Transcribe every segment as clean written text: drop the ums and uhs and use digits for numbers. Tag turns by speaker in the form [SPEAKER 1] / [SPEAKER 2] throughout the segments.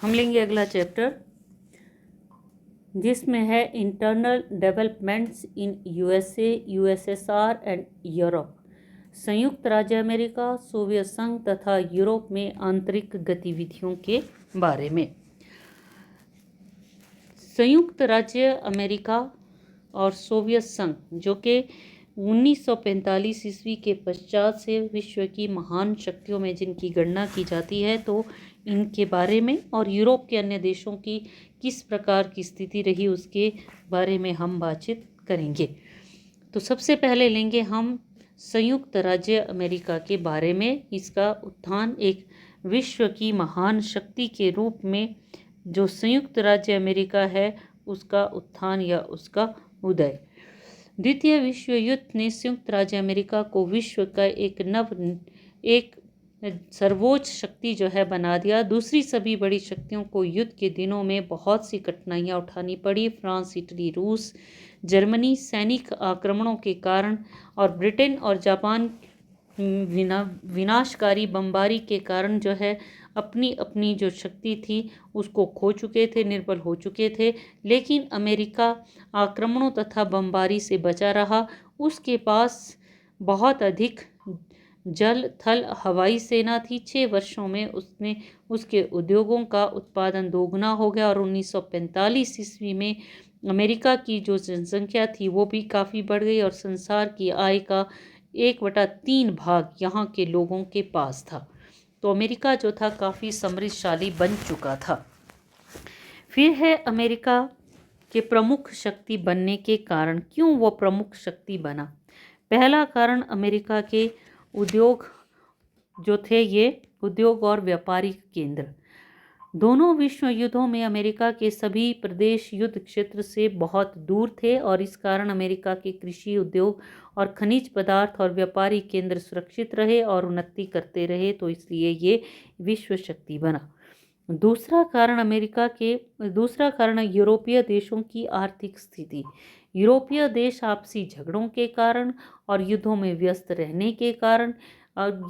[SPEAKER 1] हम लेंगे अगला चैप्टर जिसमें है internal developments in USA, USSR and Europe. संयुक्त राज्य अमेरिका, सोवियत संघ तथा यूरोप में आंतरिक गतिविधियों के बारे में। संयुक्त राज्य अमेरिका और सोवियत संघ जो कि 1945 ईस्वी के पश्चात से विश्व की महान शक्तियों में जिनकी गणना की जाती है, तो इनके बारे में और यूरोप के अन्य देशों की किस प्रकार की स्थिति रही उसके बारे में हम बातचीत करेंगे। तो सबसे पहले लेंगे हम संयुक्त राज्य अमेरिका के बारे में। इसका उत्थान एक विश्व की महान शक्ति के रूप में जो संयुक्त राज्य अमेरिका है उसका उत्थान या उसका उदय। द्वितीय विश्व युद्ध ने संयुक्त राज्य अमेरिका को विश्व का एक सर्वोच्च शक्ति जो है बना दिया। दूसरी सभी बड़ी शक्तियों को युद्ध के दिनों में बहुत सी कठिनाइयां उठानी पड़ी। फ्रांस, इटली, रूस, जर्मनी सैनिक आक्रमणों के कारण और ब्रिटेन और जापान विनाशकारी बमबारी के कारण जो है अपनी अपनी जो शक्ति थी उसको खो चुके थे, निर्बल हो चुके थे। लेकिन अमेरिका आक्रमणों तथा बमबारी से बचा रहा। उसके पास बहुत अधिक जल, थल, हवाई सेना थी। 6 वर्षों में उसके उद्योगों का उत्पादन दोगुना हो गया और 1945 ईस्वी में अमेरिका की जो जनसंख्या थी वो भी काफ़ी बढ़ गई और संसार की आय का 1/3 भाग यहाँ के लोगों के पास था। तो अमेरिका जो था काफ़ी समृद्धशाली बन चुका था। फिर है अमेरिका के प्रमुख शक्ति बनने के कारण। क्यों वो प्रमुख शक्ति बना? पहला कारण अमेरिका के उद्योग जो थे, ये उद्योग और व्यापारिक केंद्र। दोनों विश्व युद्धों में अमेरिका के सभी प्रदेश युद्ध क्षेत्र से बहुत दूर थे और इस कारण अमेरिका के कृषि, उद्योग और खनिज पदार्थ और व्यापारिक केंद्र सुरक्षित रहे और उन्नति करते रहे। तो इसलिए ये विश्व शक्ति बना। दूसरा कारण यूरोपीय देशों की आर्थिक स्थिति। यूरोपीय देश आपसी झगड़ों के कारण और युद्धों में व्यस्त रहने के कारण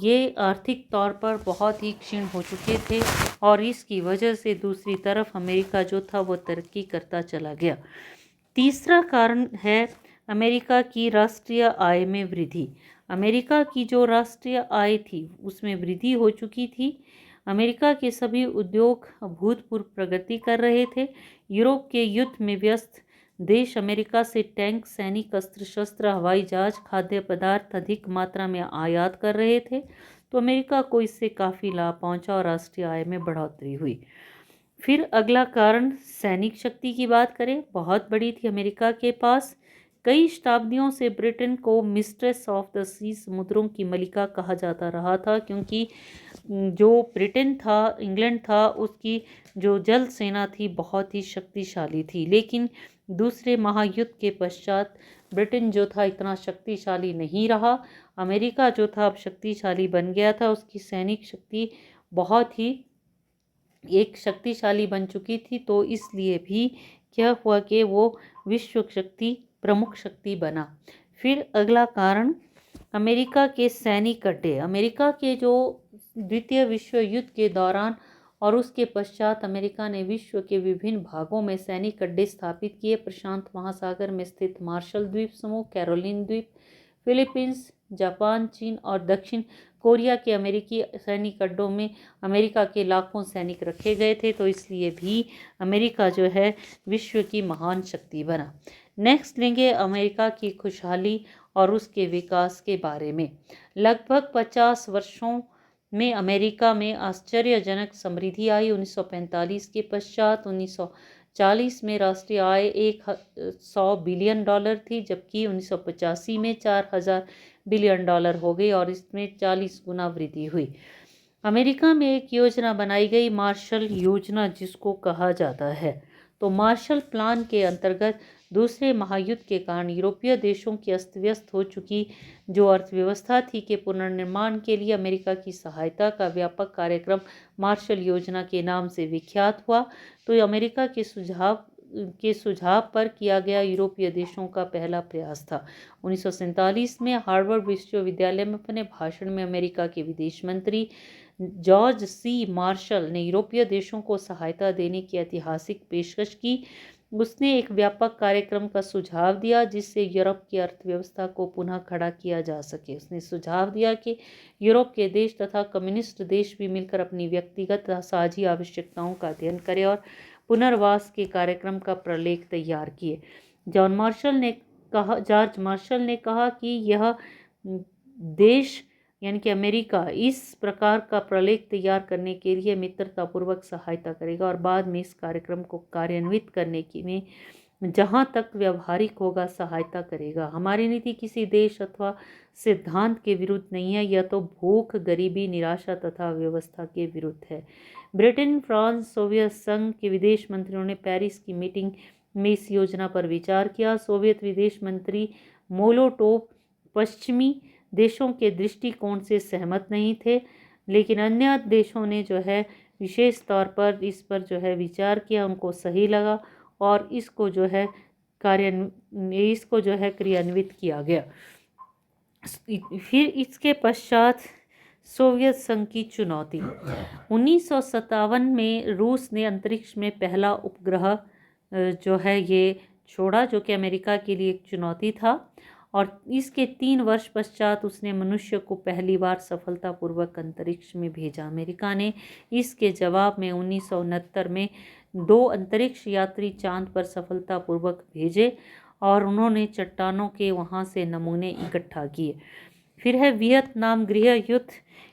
[SPEAKER 1] ये आर्थिक तौर पर बहुत ही क्षीण हो चुके थे और इसकी वजह से दूसरी तरफ अमेरिका जो था वो तरक्की करता चला गया। तीसरा कारण है अमेरिका की राष्ट्रीय आय में वृद्धि। अमेरिका की जो राष्ट्रीय आय थी उसमें वृद्धि हो चुकी थी। अमेरिका के सभी उद्योग अभूतपूर्व प्रगति कर रहे थे। यूरोप के युद्ध में व्यस्त देश अमेरिका से टैंक, सैनिक अस्त्र शस्त्र, हवाई जहाज, खाद्य पदार्थ अधिक मात्रा में आयात कर रहे थे। तो अमेरिका को इससे काफ़ी लाभ पहुंचा और राष्ट्रीय आय में बढ़ोतरी हुई। फिर अगला कारण सैनिक शक्ति की बात करें, बहुत बड़ी थी अमेरिका के पास। कई शताब्दियों से ब्रिटेन को मिस्ट्रेस ऑफ द सी, समुद्रों की मलिका कहा जाता रहा था, क्योंकि जो ब्रिटेन था, इंग्लैंड था, उसकी जो जल सेना थी बहुत ही शक्तिशाली थी। लेकिन दूसरे महायुद्ध के पश्चात ब्रिटेन जो था इतना शक्तिशाली नहीं रहा। अमेरिका जो था अब शक्तिशाली बन गया था। उसकी सैनिक शक्ति बहुत ही एक शक्तिशाली बन चुकी थी। तो इसलिए भी क्या हुआ कि वो विश्व शक्ति, प्रमुख शक्ति बना। फिर अगला कारण अमेरिका के सैनिक अड्डे। अमेरिका के जो द्वितीय विश्व युद्ध के दौरान और उसके पश्चात अमेरिका ने विश्व के विभिन्न भागों में सैनिक अड्डे स्थापित किए। प्रशांत महासागर में स्थित मार्शल द्वीप समूह, कैरोलिन द्वीप, फिलीपींस, जापान, चीन और दक्षिण कोरिया के अमेरिकी सैनिक अड्डों में अमेरिका के लाखों सैनिक रखे गए थे। तो इसलिए भी अमेरिका जो है विश्व की महान शक्ति बना। नेक्स्ट लेंगे अमेरिका की खुशहाली और उसके विकास के बारे में। लगभग 50 वर्षों में अमेरिका में आश्चर्यजनक समृद्धि आई। 1945 के पश्चात 1940 में राष्ट्रीय आय $100 बिलियन थी, जबकि 1985 में $4000 बिलियन हो गई और इसमें 40 गुना वृद्धि हुई। अमेरिका में एक योजना बनाई गई, मार्शल योजना जिसको कहा जाता है। तो मार्शल प्लान के अंतर्गत दूसरे महायुद्ध के कारण यूरोपीय देशों की अस्त व्यस्त हो चुकी जो अर्थव्यवस्था थी के पुनर्निर्माण के लिए अमेरिका की सहायता का व्यापक कार्यक्रम मार्शल योजना के नाम से विख्यात हुआ। तो अमेरिका के सुझाव पर किया गया यूरोपीय देशों का पहला प्रयास था। 1947 में हार्वर्ड विश्वविद्यालय में अपने भाषण में अमेरिका के विदेश मंत्री जॉर्ज सी मार्शल ने यूरोपीय देशों को सहायता देने की ऐतिहासिक पेशकश की। उसने एक व्यापक कार्यक्रम का सुझाव दिया जिससे यूरोप की अर्थव्यवस्था को पुनः खड़ा किया जा सके। उसने सुझाव दिया कि यूरोप के देश तथा कम्युनिस्ट देश भी मिलकर अपनी व्यक्तिगत तथा साझी आवश्यकताओं का अध्ययन करें और पुनर्वास के कार्यक्रम का प्रलेख तैयार किए। जॉर्ज मार्शल ने कहा कि यह देश यानी कि अमेरिका इस प्रकार का प्रलेख तैयार करने के लिए मित्रतापूर्वक सहायता करेगा और बाद में इस कार्यक्रम को कार्यान्वित करने की में जहां तक व्यवहारिक होगा सहायता करेगा। हमारी नीति किसी देश अथवा सिद्धांत के विरुद्ध नहीं है, यह तो भूख, गरीबी, निराशा तथा व्यवस्था के विरुद्ध है। ब्रिटेन, फ्रांस, सोवियत संघ के विदेश मंत्रियों ने पेरिस की मीटिंग में इस योजना पर विचार किया। सोवियत विदेश मंत्री मोलोटोव पश्चिमी देशों के दृष्टिकोण से सहमत नहीं थे, लेकिन अन्य देशों ने जो है विशेष तौर पर इस पर जो है विचार किया, उनको सही लगा और इसको जो है क्रियान्वित किया गया। फिर इसके पश्चात सोवियत संघ की चुनौती। 1957 में रूस ने अंतरिक्ष में पहला उपग्रह जो है ये छोड़ा, जो कि अमेरिका के लिए एक चुनौती था, और इसके 3 वर्ष पश्चात उसने मनुष्य को पहली बार सफलतापूर्वक अंतरिक्ष में भेजा। अमेरिका ने इसके जवाब में 1969 में 2 अंतरिक्ष यात्री चांद पर सफलतापूर्वक भेजे और उन्होंने चट्टानों के वहां से नमूने इकट्ठा किए। फिर है वियतनाम गृह युद्ध।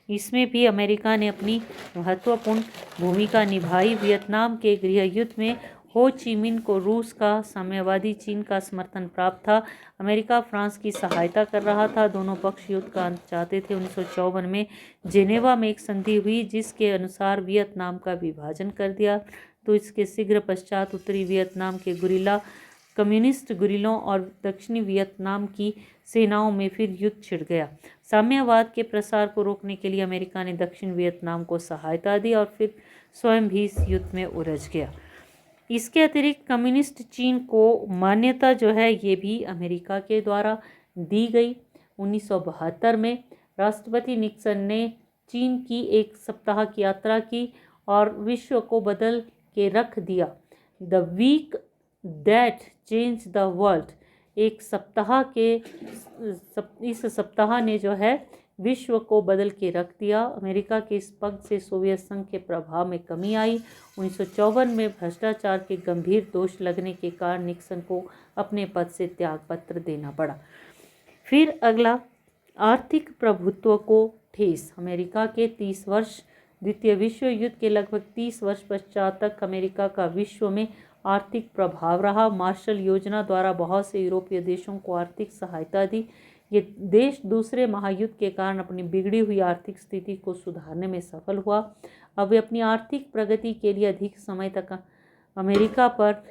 [SPEAKER 1] इसमें भी अमेरिका ने अपनी महत्वपूर्ण भूमिका निभाई। वियतनाम के गृह युद्ध में हो ची मिन को रूस का, साम्यवादी चीन का समर्थन प्राप्त था। अमेरिका फ्रांस की सहायता कर रहा था। दोनों पक्ष युद्ध का अंत चाहते थे। 1954 में जेनेवा में एक संधि हुई जिसके अनुसार वियतनाम का विभाजन कर दिया, तो इसके शीघ्र पश्चात उत्तरी वियतनाम के गुरिल्ला कम्युनिस्ट गुरिल्लों और दक्षिणी वियतनाम की सेनाओं में फिर युद्ध छिड़ गया। साम्यवाद के प्रसार को रोकने के लिए अमेरिका ने दक्षिण वियतनाम को सहायता दी और फिर स्वयं भी इस युद्ध में उलझ गया। इसके अतिरिक्त कम्युनिस्ट चीन को मान्यता जो है ये भी अमेरिका के द्वारा दी गई। 1972 में राष्ट्रपति निक्सन ने चीन की एक सप्ताह की यात्रा की और विश्व को बदल के रख दिया। The week that change the world, एक सप्ताह के इस सप्ताह ने जो है विश्व को बदल के रख दिया। अमेरिका के इस पग से सोवियत संघ के प्रभाव में कमी आई। 1954 में भ्रष्टाचार के गंभीर दोष लगने के कारण निक्सन को अपने पद से त्यागपत्र देना पड़ा। फिर अगला, आर्थिक प्रभुत्व को ठेस। अमेरिका के 30 वर्ष, द्वितीय विश्व युद्ध के लगभग 30 वर्ष पश्चात तक अमेरिका का विश्व में आर्थिक प्रभाव रहा। मार्शल योजना द्वारा बहुत से यूरोपीय देशों को आर्थिक सहायता दी। ये देश दूसरे महायुद्ध के कारण अपनी बिगड़ी हुई आर्थिक स्थिति को सुधारने में सफल हुआ। अब वे अपनी आर्थिक प्रगति के लिए अधिक समय तक अमेरिका पर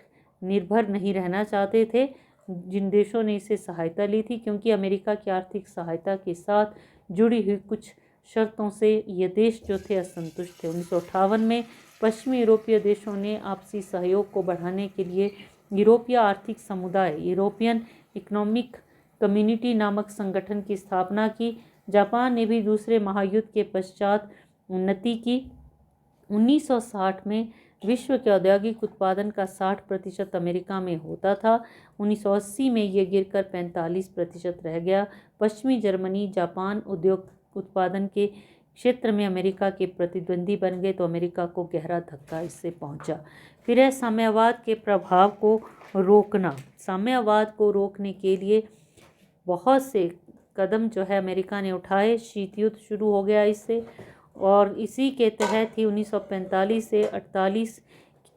[SPEAKER 1] निर्भर नहीं रहना चाहते थे, जिन देशों ने इसे सहायता ली थी, क्योंकि अमेरिका की आर्थिक सहायता के साथ जुड़ी हुई कुछ शर्तों से ये देश जो थे असंतुष्ट थे। 1958 में पश्चिमी यूरोपीय देशों ने आपसी सहयोग को बढ़ाने के लिए यूरोपीय आर्थिक समुदाय, यूरोपियन इकोनॉमिक कम्युनिटी नामक संगठन की स्थापना की। जापान ने भी दूसरे महायुद्ध के पश्चात उन्नति की। 1960 में विश्व के औद्योगिक उत्पादन का 60% अमेरिका में होता था। 1980 में यह गिरकर 45% रह गया। पश्चिमी जर्मनी, जापान उद्योग उत्पादन के क्षेत्र में अमेरिका के प्रतिद्वंदी बन गए, तो अमेरिका को गहरा धक्का इससे पहुंचा। फिर है साम्यवाद के प्रभाव को रोकना। साम्यवाद को रोकने के लिए बहुत से कदम जो है अमेरिका ने उठाए। शीत युद्ध शुरू हो गया इससे, और इसी के तहत ही 1945 से 48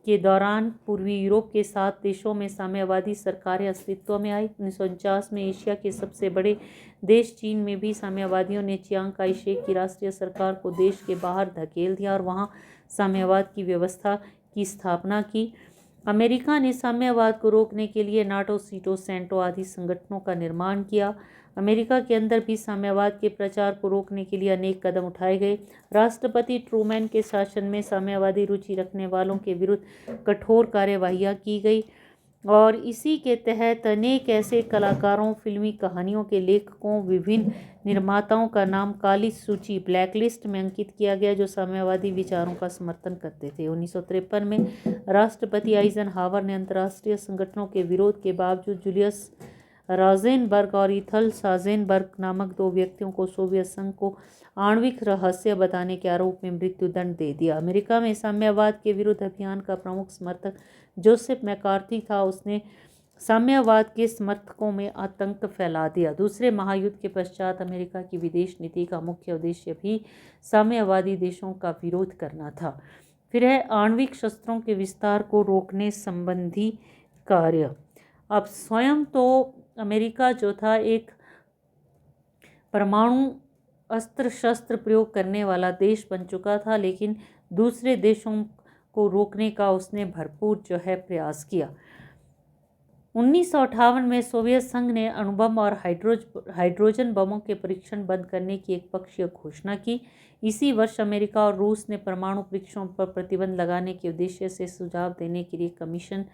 [SPEAKER 1] के दौरान पूर्वी यूरोप के 7 देशों में साम्यवादी सरकारें अस्तित्व में आई। 1949 में एशिया के सबसे बड़े देश चीन में भी साम्यवादियों ने चियांग काई शेक की राष्ट्रीय सरकार को देश के बाहर धकेल दिया और वहां साम्यवाद की व्यवस्था की स्थापना की। अमेरिका ने साम्यवाद को रोकने के लिए नाटो, सीटो, सेंटो आदि संगठनों का निर्माण किया। अमेरिका के अंदर भी साम्यवाद के प्रचार को रोकने के लिए अनेक कदम उठाए गए। राष्ट्रपति ट्रूमैन के शासन में साम्यवादी रुचि रखने वालों के विरुद्ध कठोर कार्यवाहियाँ की गई। और इसी के तहत अनेक ऐसे कलाकारों, फिल्मी कहानियों के लेखकों, विभिन्न निर्माताओं का नाम काली सूची ब्लैकलिस्ट में अंकित किया गया जो साम्यवादी विचारों का समर्थन करते थे। 1953 में राष्ट्रपति आइजनहावर ने अंतर्राष्ट्रीय संगठनों के विरोध के बावजूद जूलियस राजेनबर्ग और इथल साजेनबर्ग नामक दो व्यक्तियों को सोवियत संघ को आणविक रहस्य बताने के आरोप में मृत्युदंड दे दिया। अमेरिका में साम्यवाद के विरुद्ध अभियान का प्रमुख समर्थक जोसेफ मैकार्थी था। उसने साम्यवाद के समर्थकों में आतंक फैला दिया। दूसरे महायुद्ध के पश्चात अमेरिका की विदेश नीति का मुख्य उद्देश्य भी साम्यवादी देशों का विरोध करना था। फिर है आणविक शस्त्रों के विस्तार को रोकने संबंधी कार्य। अब स्वयं तो अमेरिका जो था एक परमाणु अस्त्र शस्त्र प्रयोग करने वाला देश बन चुका था, लेकिन दूसरे देशों को रोकने का उसने भरपूर जो है प्रयास किया। 1958 में सोवियत संघ ने अणुबम और हाइड्रोजन बमों के परीक्षण बंद करने की एक पक्षीय घोषणा की। इसी वर्ष अमेरिका और रूस ने परमाणु परीक्षणों पर प्रतिबंध लगाने के उद्देश्य से सुझाव देने के लिए कमीशन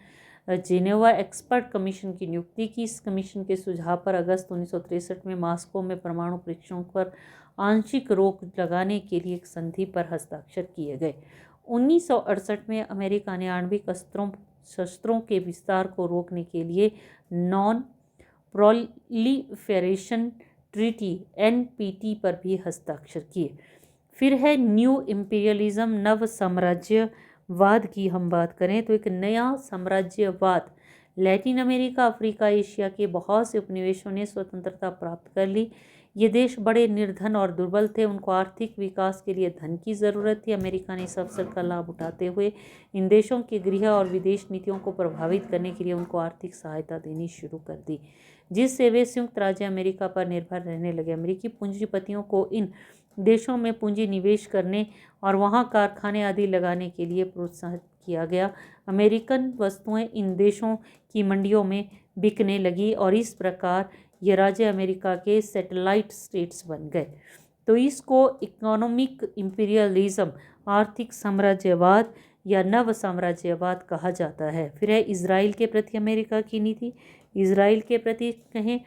[SPEAKER 1] जेनेवा एक्सपर्ट कमीशन की नियुक्ति की। इस कमीशन के सुझाव पर अगस्त 1963 में मॉस्को में परमाणु परीक्षणों पर आंशिक रोक लगाने के लिए एक संधि पर हस्ताक्षर किए गए। 1968 में अमेरिका ने आणविक शस्त्रों के विस्तार को रोकने के लिए नॉन प्रोलिफेरेशन ट्रीटी NPT पर भी हस्ताक्षर किए। फिर है न्यू इम्पीरियलिज्म, नव साम्राज्यवाद की हम बात करें तो एक नया साम्राज्यवाद। लैटिन अमेरिका, अफ्रीका, एशिया के बहुत से उपनिवेशों ने स्वतंत्रता प्राप्त कर ली। ये देश बड़े निर्धन और दुर्बल थे, उनको आर्थिक विकास के लिए धन की ज़रूरत थी। अमेरिका ने इस अवसर का लाभ उठाते हुए इन देशों की गृह और विदेश नीतियों को प्रभावित करने के लिए उनको आर्थिक सहायता देनी शुरू कर दी, जिससे वे संयुक्त राज्य अमेरिका पर निर्भर रहने लगे। अमेरिकी पूंजीपतियों को इन देशों में पूंजी निवेश करने और वहां कारखाने आदि लगाने के लिए प्रोत्साहित किया गया। अमेरिकन वस्तुएं इन देशों की मंडियों में बिकने लगी और इस प्रकार ये राज्य अमेरिका के सैटेलाइट स्टेट्स बन गए। तो इसको इकोनॉमिक इम्पीरियलिज्म, आर्थिक साम्राज्यवाद या नव साम्राज्यवाद कहा जाता है। फिर है इजराइल के प्रति अमेरिका की नीति। इजराइल के प्रति कहें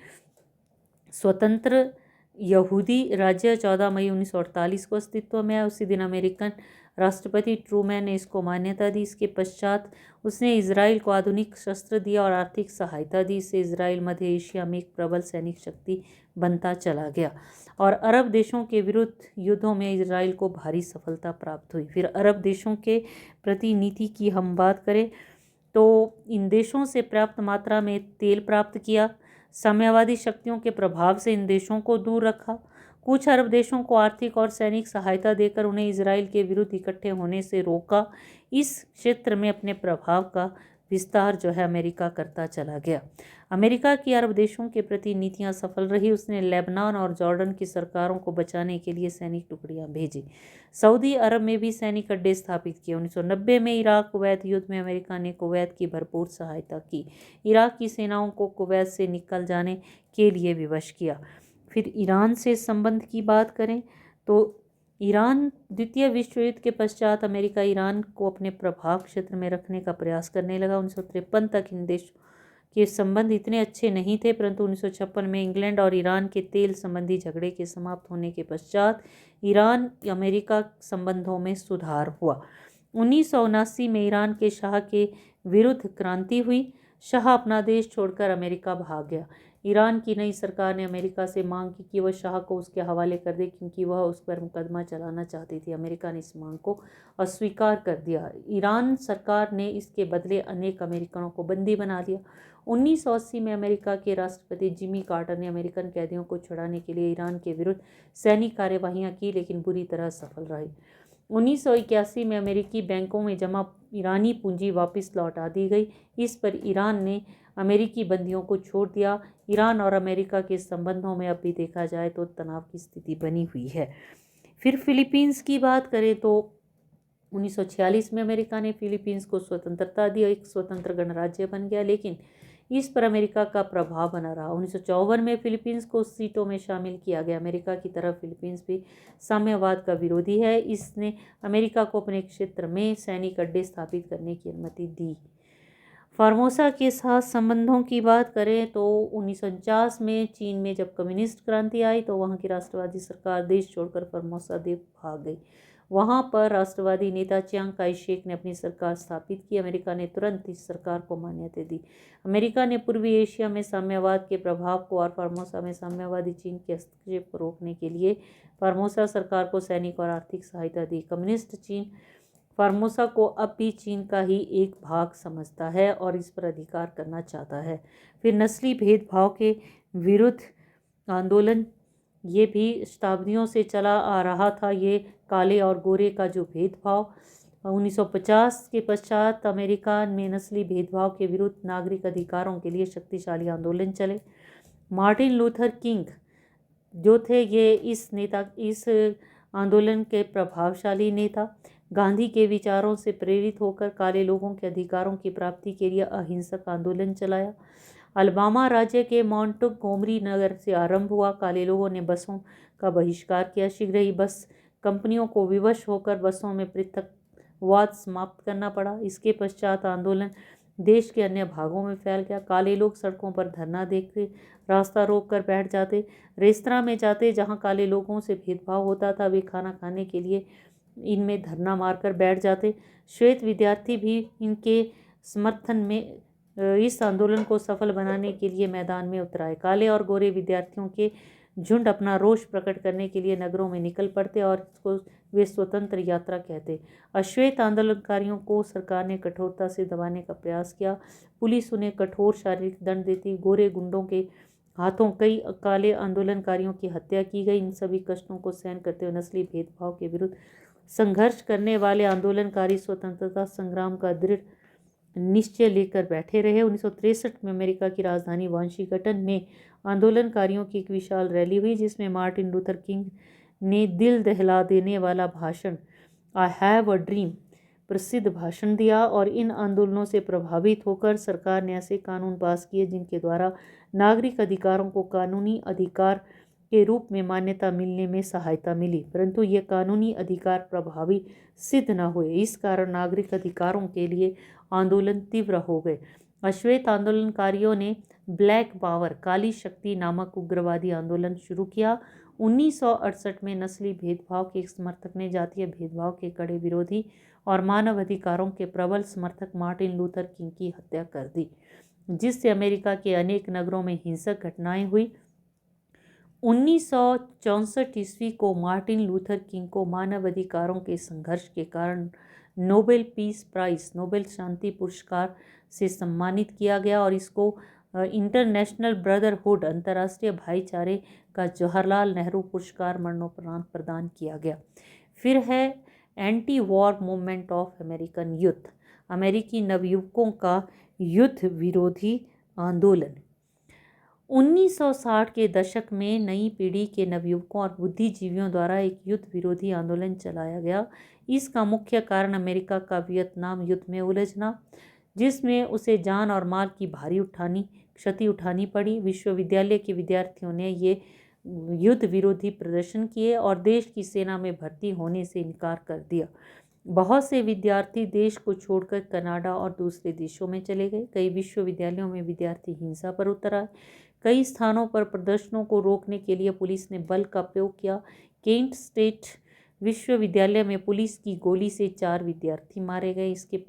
[SPEAKER 1] स्वतंत्र यहूदी राज्य 14 मई 1948 को अस्तित्व में आया। उसी दिन अमेरिकन राष्ट्रपति ट्रूमैन ने इसको मान्यता दी। इसके पश्चात उसने इजराइल को आधुनिक शस्त्र दिया और आर्थिक सहायता दी। इससे इजराइल मध्य एशिया में एक प्रबल सैनिक शक्ति बनता चला गया और अरब देशों के विरुद्ध युद्धों में इजराइल को भारी सफलता प्राप्त हुई। फिर अरब देशों के प्रति नीति की हम बात करें तो इन देशों से पर्याप्त मात्रा में तेल प्राप्त किया, साम्यवादी शक्तियों के प्रभाव से इन देशों को दूर रखा, कुछ अरब देशों को आर्थिक और सैनिक सहायता देकर उन्हें इजराइल के विरुद्ध इकट्ठे होने से रोका। इस क्षेत्र में अपने प्रभाव का विस्तार जो है अमेरिका करता चला गया। अमेरिका की अरब देशों के प्रति नीतियां सफल रही। उसने लेबनान और जॉर्डन की सरकारों को बचाने के लिए सैनिक टुकड़ियां भेजी। सऊदी अरब में भी सैनिक अड्डे स्थापित किए। 1990 में इराक कुवैत युद्ध में अमेरिका ने कुवैत की भरपूर सहायता की। इराक की सेनाओं को कुवैत से निकल जाने के लिए विवश किया। फिर ईरान से संबंध की बात करें तो ईरान द्वितीय विश्व युद्ध के पश्चात अमेरिका ईरान को अपने प्रभाव क्षेत्र में रखने का प्रयास करने लगा। 1953 तक इन देशों के संबंध इतने अच्छे नहीं थे, परंतु 1956 में इंग्लैंड और ईरान के तेल संबंधी झगड़े के समाप्त होने के पश्चात ईरान अमेरिका संबंधों में सुधार हुआ। 1979 में ईरान के शाह के विरुद्ध क्रांति हुई। शाह अपना देश छोड़कर अमेरिका भाग गया। ईरान की नई सरकार ने अमेरिका से मांग की कि वह शाह को उसके हवाले कर दे, क्योंकि वह उस पर मुकदमा चलाना चाहती थी। अमेरिका ने इस मांग को अस्वीकार कर दिया। ईरान सरकार ने इसके बदले अनेक अमेरिकनों को बंदी बना लिया। 1980 में अमेरिका के राष्ट्रपति जिमी कार्टर ने अमेरिकन कैदियों को छुड़ाने के लिए ईरान के विरुद्ध सैनिक कार्यवाहियां की, लेकिन बुरी तरह सफल रही। 1981 में अमेरिकी बैंकों में जमा ईरानी पूंजी वापस लौटा दी गई। इस पर ईरान ने अमेरिकी बंदियों को छोड़ दिया। ईरान और अमेरिका के संबंधों में अब भी देखा जाए तो तनाव की स्थिति बनी हुई है। फिर फिलीपींस की बात करें तो 1946 में अमेरिका ने फिलीपींस को स्वतंत्रता दी और एक स्वतंत्र गणराज्य बन गया, लेकिन इस पर अमेरिका का प्रभाव बना रहा। 1954 में फिलीपींस को सीटों में शामिल किया गया। अमेरिका की तरह फिलीपींस भी साम्यवाद का विरोधी है। इसने अमेरिका को अपने क्षेत्र में सैनिक अड्डे स्थापित करने की अनुमति दी। फार्मोसा के साथ संबंधों की बात करें तो 1949 में चीन में जब कम्युनिस्ट क्रांति आई तो वहाँ की राष्ट्रवादी सरकार देश छोड़कर फार्मोसा द्वीप भाग गई। वहाँ पर राष्ट्रवादी नेता चियांग काई शेक ने अपनी सरकार स्थापित की। अमेरिका ने तुरंत इस सरकार को मान्यता दी। अमेरिका ने पूर्वी एशिया में साम्यवाद के प्रभाव को और फार्मोसा में साम्यवादी चीन के हस्तक्षेप को रोकने के लिए फार्मोसा सरकार को सैनिक और आर्थिक सहायता दी। कम्युनिस्ट चीन फार्मोसा को अब भी चीन का ही एक भाग समझता है और इस पर अधिकार करना चाहता है। फिर नस्ली भेदभाव के विरुद्ध आंदोलन, ये भी शताब्दियों से चला आ रहा था। ये काले और गोरे का जो भेदभाव 1950 के पश्चात अमेरिका में नस्ली भेदभाव के विरुद्ध नागरिक अधिकारों के लिए शक्तिशाली आंदोलन चले। मार्टिन लूथर किंग जो थे ये इस आंदोलन के प्रभावशाली नेता। गांधी के विचारों से प्रेरित होकर काले लोगों के अधिकारों की प्राप्ति के लिए अहिंसक आंदोलन चलाया। अलबामा राज्य के मॉन्टगोमरी नगर से आरंभ हुआ। काले लोगों ने बसों का बहिष्कार किया। शीघ्र ही बस कंपनियों को विवश होकर बसों में पृथकवाद समाप्त करना पड़ा। इसके पश्चात आंदोलन देश के अन्य भागों में फैल गया। काले लोग सड़कों पर धरना देकर रास्ता रोक कर बैठ जाते, रेस्तरां में जाते जहां काले लोगों से भेदभाव होता था, वे खाना खाने के लिए इनमें धरना मारकर बैठ जाते। श्वेत विद्यार्थी भी इनके समर्थन में इस आंदोलन को सफल बनाने के लिए मैदान में उतर आए। काले और गोरे विद्यार्थियों के झुंड अपना रोष प्रकट करने के लिए नगरों में निकल पड़ते और इसको वे स्वतंत्र यात्रा कहते। अश्वेत आंदोलनकारियों को सरकार ने कठोरता से दबाने का प्रयास किया। पुलिस उन्हें कठोर शारीरिक दंड देती। गोरे गुंडों के हाथों कई काले आंदोलनकारियों की हत्या की गई। इन सभी कष्टों को सहन करते हुए नस्ली भेदभाव के विरुद्ध संघर्ष करने वाले आंदोलनकारी स्वतंत्रता संग्राम का दृढ़ निश्चय लेकर बैठे रहे। 1963 में अमेरिका की राजधानी वाशिंगटन में आंदोलनकारियों की एक विशाल रैली हुई जिसमें मार्टिन लूथर किंग ने दिल दहला देने वाला भाषण आई हैव अ ड्रीम प्रसिद्ध भाषण दिया। और इन आंदोलनों से प्रभावित होकर सरकार ने ऐसे कानून पास किए जिनके द्वारा नागरिक अधिकारों को कानूनी अधिकार के रूप में मान्यता मिलने में सहायता मिली, परंतु ये कानूनी अधिकार प्रभावी सिद्ध न हुए। इस कारण नागरिक अधिकारों के लिए आंदोलन तीव्र हो गए। अश्वेत आंदोलनकारियों ने ब्लैक पावर काली शक्ति नामक उग्रवादी आंदोलन शुरू किया। 1968 में नस्ली भेदभाव के एक समर्थक ने जातीय भेदभाव के कड़े विरोधी और मानव अधिकारों के प्रबल समर्थक मार्टिन लूथर किंग की हत्या कर दी, जिससे अमेरिका के अनेक नगरों में हिंसक घटनाएं हुई। 1964 ईस्वी को मार्टिन लूथर किंग को मानव अधिकारों के संघर्ष के कारण नोबेल पीस प्राइज, नोबेल शांति पुरस्कार से सम्मानित किया गया और इसको इंटरनेशनल ब्रदरहुड, अंतर्राष्ट्रीय भाईचारे का जवाहरलाल नेहरू पुरस्कार मरणोपरांत प्रदान किया गया। फिर है anti war movement of American youth, अमेरिकी नवयुवकों का युद्ध विरोधी आंदोलन। 1960 के दशक में नई पीढ़ी के नवयुवकों और बुद्धिजीवियों द्वारा एक युद्ध विरोधी आंदोलन चलाया गया। इसका मुख्य कारण अमेरिका का वियतनाम युद्ध में उलझना, जिसमें उसे जान और माल की भारी क्षति उठानी पड़ी। विश्वविद्यालय के विद्यार्थियों ने ये युद्ध विरोधी प्रदर्शन किए और देश की सेना में भर्ती होने से इनकार कर दिया। बहुत से विद्यार्थी देश को छोड़कर कनाडा और दूसरे देशों में चले गए। कई विश्वविद्यालयों में विद्यार्थी हिंसा पर उतर आए। कई स्थानों पर प्रदर्शनों को रोकने के लिए पुलिस ने बल का प्रयोग किया। केंट स्टेट विश्वविद्यालय में पुलिस की गोली से 4 विद्यार्थी मारे गए। इसके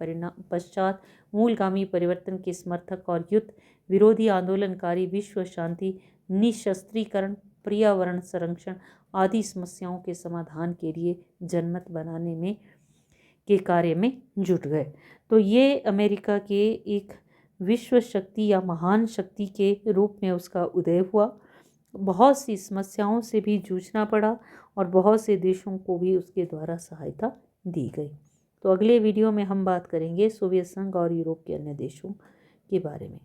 [SPEAKER 1] पश्चात मूलगामी परिवर्तन के समर्थक और युद्ध विरोधी आंदोलनकारी विश्व शांति, निशस्त्रीकरण, पर्यावरण संरक्षण आदि समस्याओं के समाधान के लिए जनमत बनाने के कार्य में जुट गए। तो ये अमेरिका के एक विश्व शक्ति या महान शक्ति के रूप में उसका उदय हुआ। बहुत सी समस्याओं से भी जूझना पड़ा और बहुत से देशों को भी उसके द्वारा सहायता दी गई। तो अगले वीडियो में हम बात करेंगे सोवियत संघ और यूरोप के अन्य देशों के बारे में।